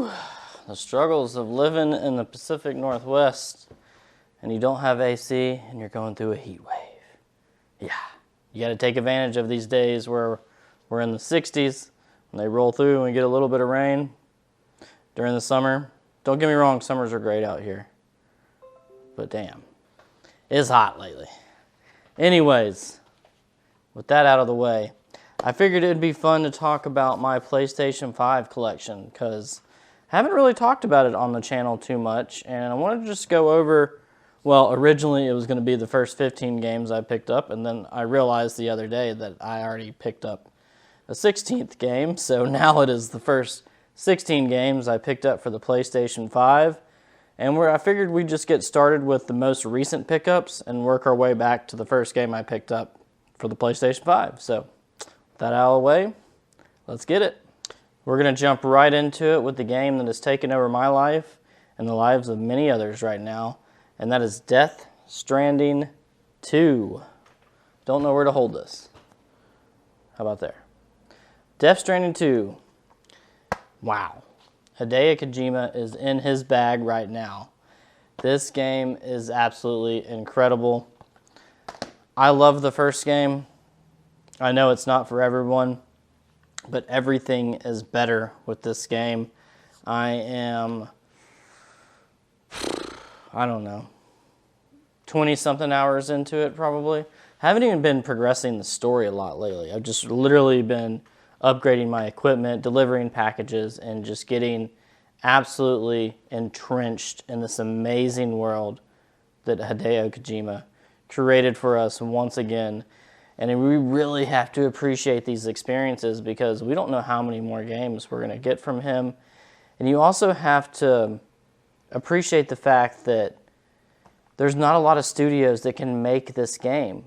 Whew, the struggles of living in the Pacific Northwest and you don't have AC and you're going through a heat wave. Yeah, you got to take advantage of these days where we're in the 60s and they roll through and we get a little bit of rain during the summer. Don't get me wrong, summers are great out here, but damn, it's hot lately. Anyways, with that out of the way, I figured it'd be fun to talk about my PlayStation 5 collection because I haven't really talked about it on the channel too much, and I wanted to just go over, well, originally it was going to be the first 15 games I picked up, and then I realized the other day that I already picked up a 16th game, so now it is the first 16 games I picked up for the PlayStation 5, and I figured we'd just get started with the most recent pickups and work our way back to the first game I picked up for the PlayStation 5. So, with that out of the way, let's get it. We're going to jump right into it with the game that has taken over my life and the lives of many others right now, and that is Death Stranding 2. Don't know where to hold this. How about there? Death Stranding 2. Wow. Hideo Kojima is in his bag right now. This game is absolutely incredible. I love the first game. I know it's not for everyone, but everything is better with this game. I don't know, 20-something hours into it probably. Haven't even been progressing the story a lot lately. I've just literally been upgrading my equipment, delivering packages, and just getting absolutely entrenched in this amazing world that Hideo Kojima created for us once again. And we really have to appreciate these experiences because we don't know how many more games we're going to get from him. And you also have to appreciate the fact that there's not a lot of studios that can make this game.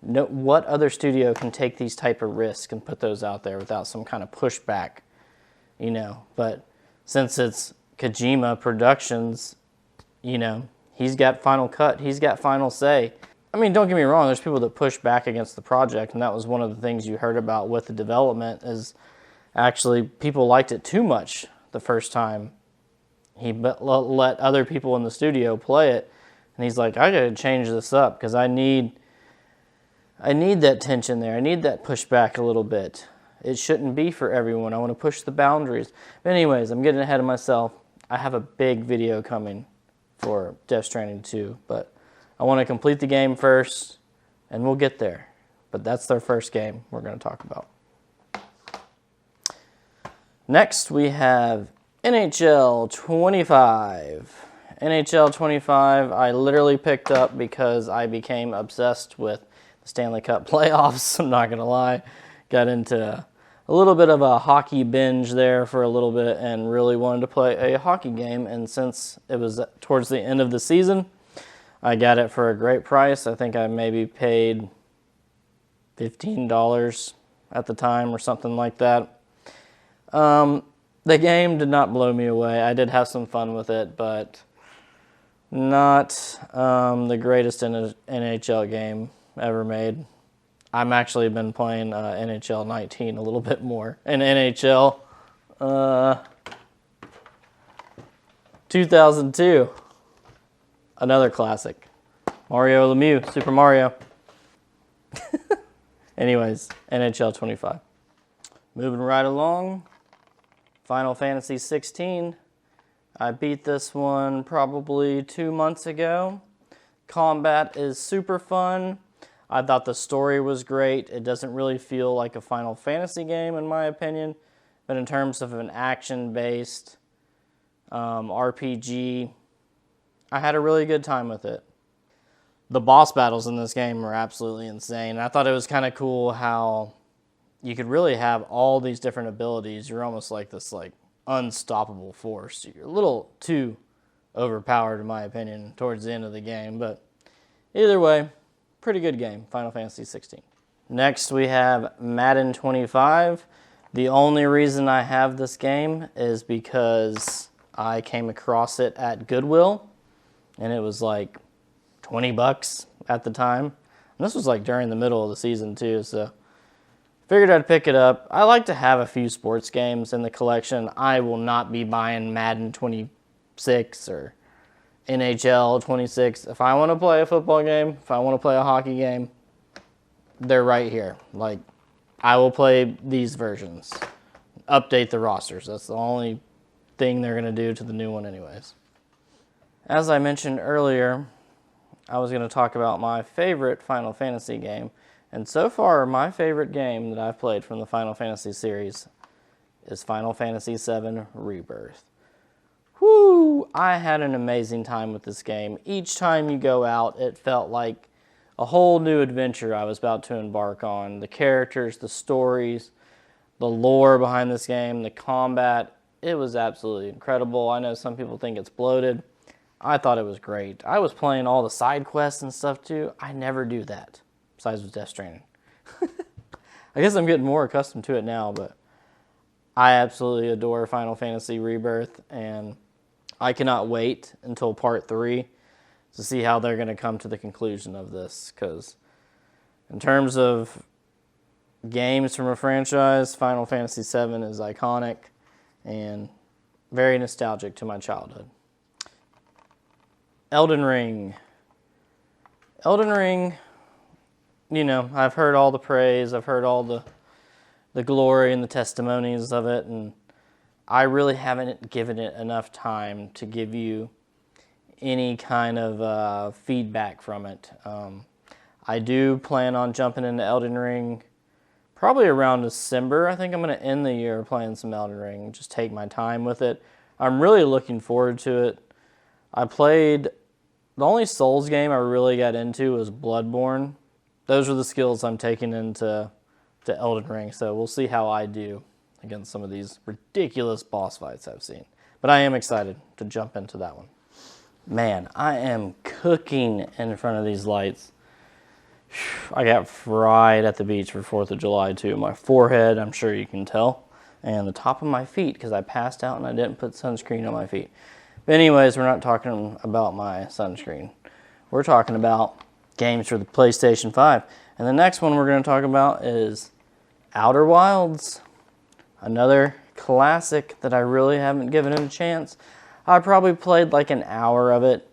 No, what other studio can take these type of risks and put those out there without some kind of pushback, you know? But since it's Kojima Productions, you know, he's got final cut, he's got final say. I mean, don't get me wrong, there's people that push back against the project, and that was one of the things you heard about with the development is actually people liked it too much the first time. He let other people in the studio play it, and he's like, I gotta change this up because I need that tension there. I need that pushback a little bit. It shouldn't be for everyone. I want to push the boundaries. But anyways, I'm getting ahead of myself. I have a big video coming for Death Stranding 2, but I want to complete the game first, and we'll get there. But that's their first game we're going to talk about. Next, we have NHL 25. NHL 25, I literally picked up because I became obsessed with the Stanley Cup playoffs. I'm not going to lie. Got into a little bit of a hockey binge there for a little bit and really wanted to play a hockey game. And since it was towards the end of the season, I got it for a great price. I think I maybe paid $15 at the time or something like that. The game did not blow me away. I did have some fun with it, but not the greatest NHL game ever made. I'm actually been playing NHL 19 a little bit more. And NHL 2002. Another classic. Mario Lemieux, Super Mario. Anyways, NHL 25. Moving right along. Final Fantasy 16. I beat this one probably 2 months ago. Combat is super fun. I thought the story was great. It doesn't really feel like a Final Fantasy game in my opinion. But in terms of an action-based RPG, I had a really good time with it. The boss battles in this game are absolutely insane. I thought it was kind of cool how you could really have all these different abilities. You're almost like this unstoppable force. You're a little too overpowered in my opinion towards the end of the game, but either way, pretty good game, Final Fantasy 16. Next we have Madden 25. The only reason I have this game is because I came across it at Goodwill, and it was like 20 bucks at the time. And this was like during the middle of the season too, so Figured I'd pick it up. I like to have a few sports games in the collection. I will not be buying Madden 26 or NHL 26. If I want to play a football game, if I want to play a hockey game, they're right here. Like, I will play these versions. Update the rosters. That's the only thing they're going to do to the new one anyways. As I mentioned earlier, I was going to talk about my favorite Final Fantasy game. And so far, my favorite game that I've played from the Final Fantasy series is Final Fantasy VII Rebirth. Whoo! I had an amazing time with this game. Each time you go out, it felt like a whole new adventure I was about to embark on. The characters, the stories, the lore behind this game, the combat, it was absolutely incredible. I know some people think it's bloated. I thought it was great. I was playing all the side quests and stuff too. I never do that, besides with Death Stranding. I guess I'm getting more accustomed to it now, but I absolutely adore Final Fantasy Rebirth, and I cannot wait until Part 3 to see how they're going to come to the conclusion of this, because in terms of games from a franchise, Final Fantasy VII is iconic and very nostalgic to my childhood. Elden Ring. Elden Ring, you know, I've heard all the praise, I've heard all the glory and the testimonies of it, and I really haven't given it enough time to give you any kind of feedback from it. I do plan on jumping into Elden Ring probably around December. I think I'm going to end the year playing some Elden Ring, just take my time with it. I'm really looking forward to it. The only Souls game I really got into was Bloodborne. Those are the skills I'm taking into Elden Ring, so we'll see how I do against some of these ridiculous boss fights I've seen. But I am excited to jump into that one. Man, I am cooking in front of these lights. I got fried at the beach for 4th of July too. My forehead, I'm sure you can tell, and the top of my feet because I passed out and I didn't put sunscreen on my feet. But anyways, we're not talking about my sunscreen. We're talking about games for the PlayStation 5. And the next one we're going to talk about is Outer Wilds. Another classic that I really haven't given it a chance. I probably played like an hour of it.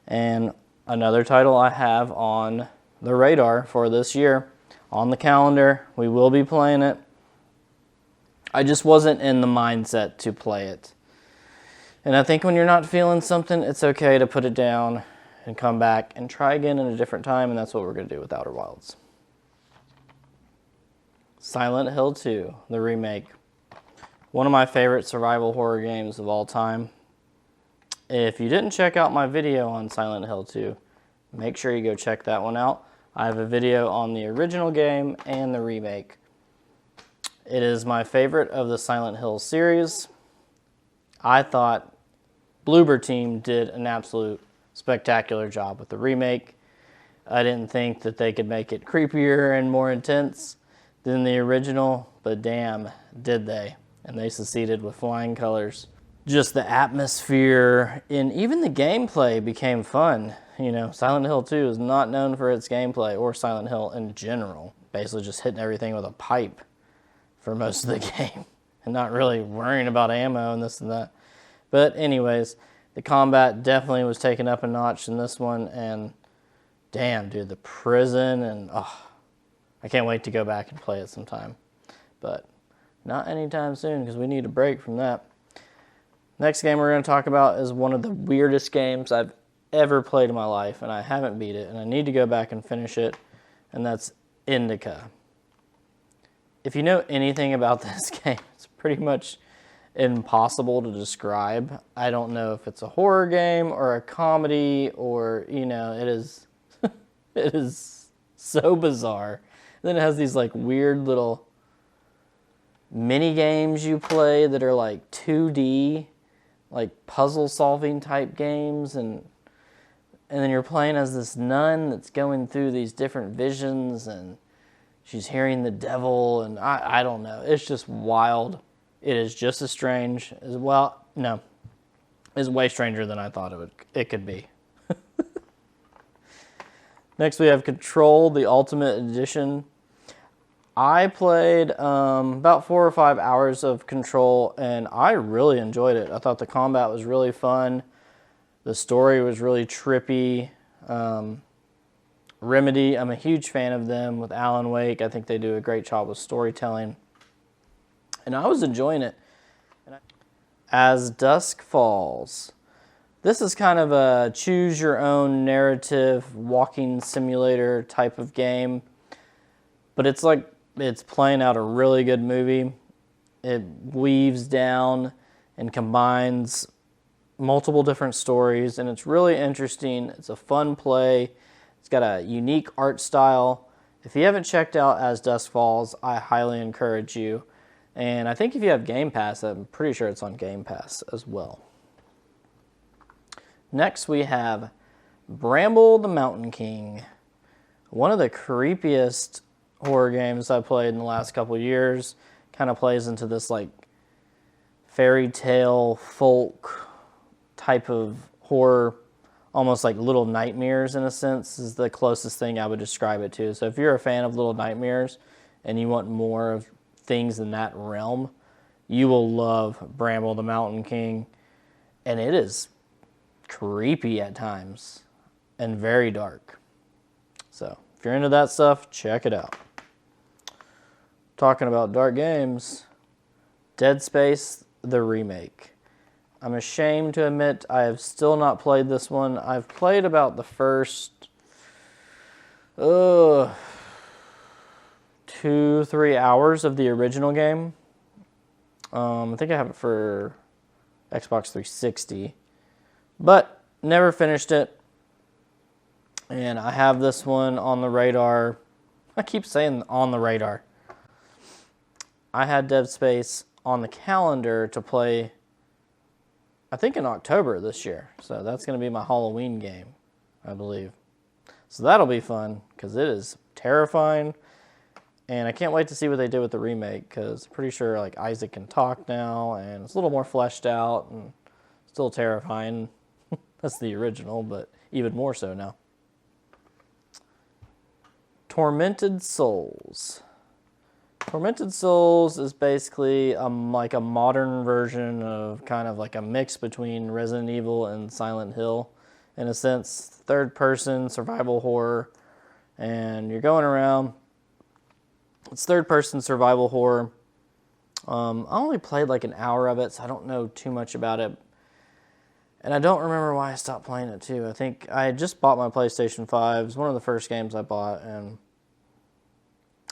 And another title I have on the radar for this year. On the calendar, we will be playing it. I just wasn't in the mindset to play it. And I think when you're not feeling something, it's okay to put it down and come back and try again in a different time, and that's what we're going to do with Outer Wilds. Silent Hill 2, the remake. One of my favorite survival horror games of all time. If you didn't check out my video on Silent Hill 2, make sure you go check that one out. I have a video on the original game and the remake. It is my favorite of the Silent Hill series. I thought Bloober Team did an absolute spectacular job with the remake. I didn't think that they could make it creepier and more intense than the original, but damn, did they. And they succeeded with flying colors. Just the atmosphere and even the gameplay became fun. You know, Silent Hill 2 is not known for its gameplay, or Silent Hill in general. Basically just hitting everything with a pipe for most of the game and not really worrying about ammo and this and that. But anyways, the combat definitely was taken up a notch in this one, and damn, dude, the prison, and I can't wait to go back and play it sometime. But not anytime soon, because we need a break from that. Next game we're going to talk about is one of the weirdest games I've ever played in my life, and I haven't beat it, and I need to go back and finish it, and that's Indica. If you know anything about this game, it's pretty much impossible to describe. I don't know if it's a horror game or a comedy, or, you know, it is it is so bizarre. And then it has these like weird little mini games you play that are like 2D, like puzzle solving type games, and then you're playing as this nun that's going through these different visions, and she's hearing the devil, and I don't know. It's just wild. It is just as strange as, well, no, it's way stranger than I thought it could be. Next we have Control, the Ultimate Edition. I played about 4 or 5 hours of Control, and I really enjoyed it. I thought the combat was really fun. The story was really trippy. Remedy, I'm a huge fan of them with Alan Wake. I think they do a great job with storytelling. And I was enjoying it. As Dusk Falls. This is kind of a choose your own narrative walking simulator type of game. But it's like it's playing out a really good movie. It weaves down and combines multiple different stories, and it's really interesting. It's a fun play. It's got a unique art style. If you haven't checked out As Dusk Falls, I highly encourage you. And I think if you have Game Pass, I'm pretty sure it's on Game Pass as well. Next we have Bramble the Mountain King. One of the creepiest horror games I played in the last couple of years. Kind of plays into this like fairy tale folk type of horror, almost like Little Nightmares in a sense is the closest thing I would describe it to. So if you're a fan of Little Nightmares and you want more of things in that realm, you will love Bramble the Mountain King. And it is creepy at times and very dark. So if you're into that stuff, check it out. Talking about dark games, Dead Space, the remake. I'm ashamed to admit I have still not played this one. I've played about the first 2-3 hours of the original game. I think I have it for Xbox 360, but never finished it. And I have this one on the radar. I keep saying on the radar. I had Dead Space on the calendar to play, I think in October this year. So that's going to be my Halloween game, I believe. So that'll be fun because it is terrifying. And I can't wait to see what they did with the remake because I'm pretty sure like Isaac can talk now and it's a little more fleshed out and still terrifying. That's the original, but even more so now. Tormented Souls. Tormented Souls is basically like a modern version of kind of like a mix between Resident Evil and Silent Hill. In a sense, third-person survival horror. And you're going around. It's third-person survival horror. I only played like an hour of it, so I don't know too much about it. And I don't remember why I stopped playing it too. I think I had just bought my PlayStation 5. It was one of the first games I bought, and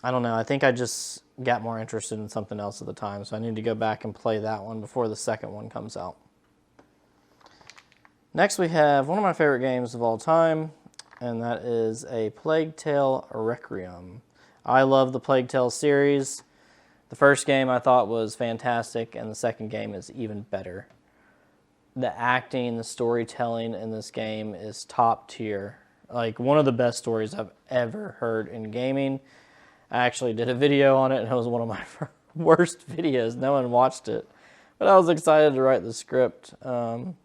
I don't know. I think I just got more interested in something else at the time, so I need to go back and play that one before the second one comes out. Next we have one of my favorite games of all time, and that is A Plague Tale Requiem. I love the Plague Tale series. The first game I thought was fantastic, and the second game is even better. The acting, the storytelling in this game is top tier. Like one of the best stories I've ever heard in gaming. I actually did a video on it, and it was one of my worst videos. No one watched it. But I was excited to write the script. But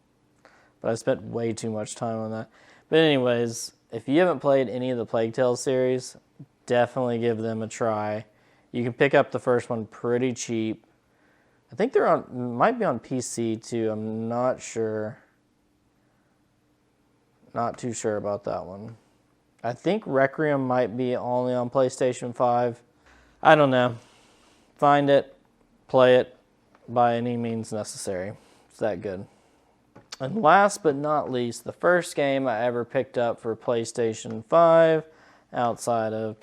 I spent way too much time on that. But anyways, if you haven't played any of the Plague Tale series, definitely give them a try. You can pick up the first one pretty cheap. I think they're on, might be on PC too. I'm not sure. Not too sure about that one. I think Requiem might be only on PlayStation 5. I don't know. Find it, play it by any means necessary. It's that good. And last but not least, the first game I ever picked up for PlayStation 5 outside of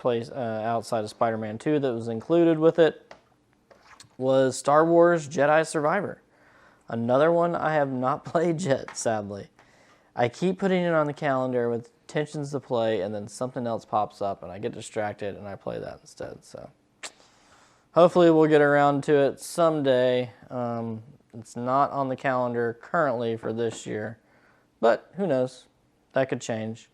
Spider-Man 2 that was included with it was Star Wars Jedi Survivor. Another one I have not played yet, sadly. I keep putting it on the calendar with intentions to play, and then something else pops up, and I get distracted, and I play that instead. So hopefully we'll get around to it someday. It's not on the calendar currently for this year, but who knows? That could change.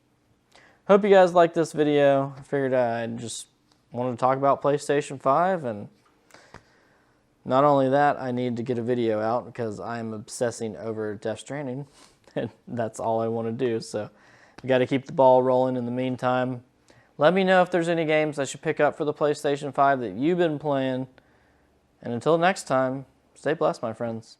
Hope you guys liked this video. I figured I just wanted to talk about PlayStation 5, and not only that, I need to get a video out because I'm obsessing over Death Stranding, and that's all I want to do. So we got to keep the ball rolling in the meantime. Let me know if there's any games I should pick up for the PlayStation 5 that you've been playing. And until next time, stay blessed, my friends.